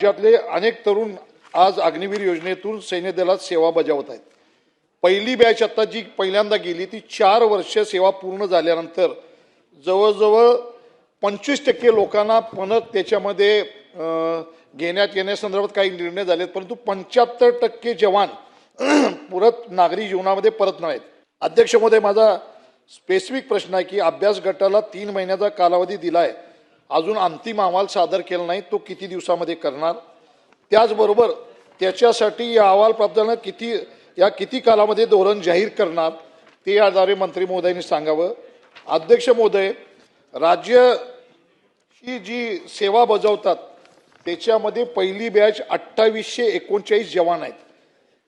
राज्यातले अनेक तरुण आज अग्निवीर योजनेतून सैन्य दलात सेवा बजावत आहेत। पहिली बॅच आता जी पहिल्यांदा गेली ती 4 वर्ष सेवा पूर्ण झाल्यानंतर जवळजवळ 25% लोकांना परत त्याच्यामध्ये घेण्यात येण्यासंदर्भात काही निर्णय झालेत, परंतु 75% जवान परत नागरी जीवनामध्ये परत नाहीत। अध्यक्ष महोदय, माझा स्पेसिफिक प्रश्न आहे की अभ्यास गटाला 3 महिन्याचा कालावधी दिलाय, अजून अंतिम अहवाल सादर केला नाही, तो किती दिवसामध्ये करणार? त्याचबरोबर त्याच्यासाठी या अहवाल प्राप्त झाल्यानंतर किती कालामध्ये धोरण जाहीर करणार ते याद्वारे मंत्री महोदयांनी सांगावं। अध्यक्ष महोदय, राज्य ही जी सेवा बजावतात त्याच्यामध्ये पहिली बॅच 2839 जवान आहेत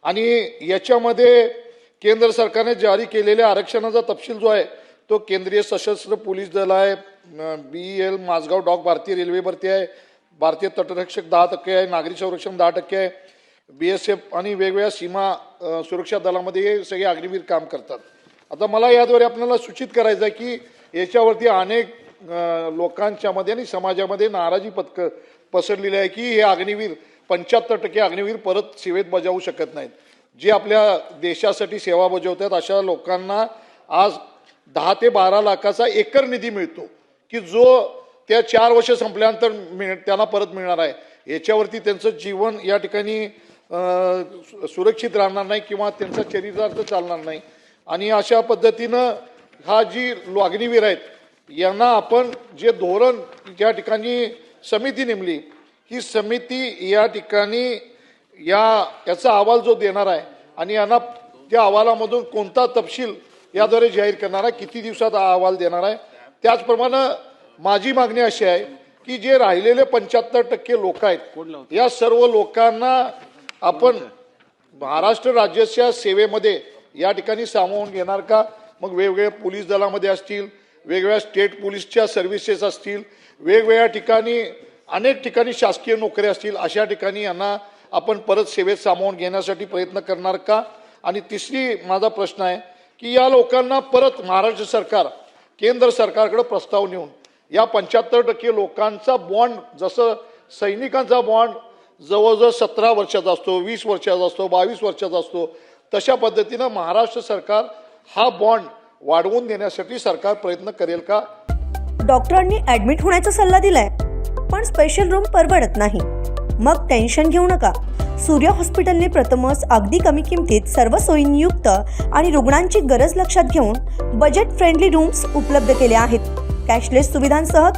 आणि याच्यामध्ये केंद्र सरकारने जारी केलेल्या आरक्षणाचा तपशील जो आहे तो केंद्रीय सशस्त्र पोलीस दल आहे, BEL माझगाव डॉक भारतीय रेल्वे भरती आहे, भारतीय तटरक्षक 10% आहे, नागरी संरक्षण 10% आहे, BSF आणि वेगवेगळ्या सीमा सुरक्षा दलामध्ये हे सगळे अग्निवीर काम करतात। आता मला याद्वारे आपल्याला सूचित करायचं आहे की याच्यावरती अनेक लोकांच्या मध्ये आणि समाजामध्ये नाराजी पसरलेली आहे की हे अग्निवीर 75% अग्निवीर परत सेवेत बजावू शकत नाहीत। जे आपल्या देशासाठी सेवा बजावतात अशा लोकांना आज 10 ते 12 लाखाचा एकर निधी मिळतो की जो त्या 4 वर्ष संपल्यानंतर त्यांना परत मिळणार आहे। याच्यावरती त्यांचं जीवन या ठिकाणी सुरक्षित राहणार नाही किंवा त्यांचा चरितार्थ चालणार नाही आणि अशा पद्धतीनं हा जी अग्निवीर आहेत यांना आपण जे धोरण या ठिकाणी समिती नेमली, ही समिती या ठिकाणी याचा अहवाल जो देणार आहे आणि यांना त्या अहवालामधून कोणता तपशील याद्वारे जाहीर करणार आहे, किती दिवसात हा अहवाल देणार आहे। त्याचप्रमाणे माझी मागणी अशी आहे की जे राहिलेले 75% लोक आहेत या सर्व लोकांना आपण महाराष्ट्र राज्याच्या सेवेमध्ये या ठिकाणी सामावून घेणार का? मग वेगवेगळ्या पोलीस दलामध्ये असतील, वेगवेगळ्या स्टेट पोलीसच्या सर्व्हिसेस असतील, वेगवेगळ्या ठिकाणी अनेक ठिकाणी शासकीय नोकऱ्या असतील, अशा ठिकाणी यांना आपण परत सेवेत सामावून घेण्यासाठी प्रयत्न करणार का? आणि तिसरी माझा प्रश्न आहे की या लोकांना परत महाराष्ट्र सरकार केंद्र सरकारकडे प्रस्ताव नेऊन या 75% लोकांचा बॉन्ड, जसं सैनिकांचा बॉन्ड जवळजवळ 17 वर्षाचा असतो, 20 वर्षाचा असतो, 22 वर्षाचा असतो, तशा पद्धतीनं महाराष्ट्र सरकार हा बॉन्ड वाढवून देण्यासाठी सरकार प्रयत्न करेल का? डॉक्टरांनी ऍडमिट होण्याचा सल्ला दिलाय, पण स्पेशल रूम परवडत नाही। मग टेन्शन घेऊ नका। सूर्य हॉस्पिटलने प्रथमच अगदी कमी किमतीत सर्व सोयींयुक्त आणि रुग्णांची गरज लक्षात घेऊन बजेट फ्रेंडली रूम्स उपलब्ध केले आहेत। कॅशलेस सुविधांसह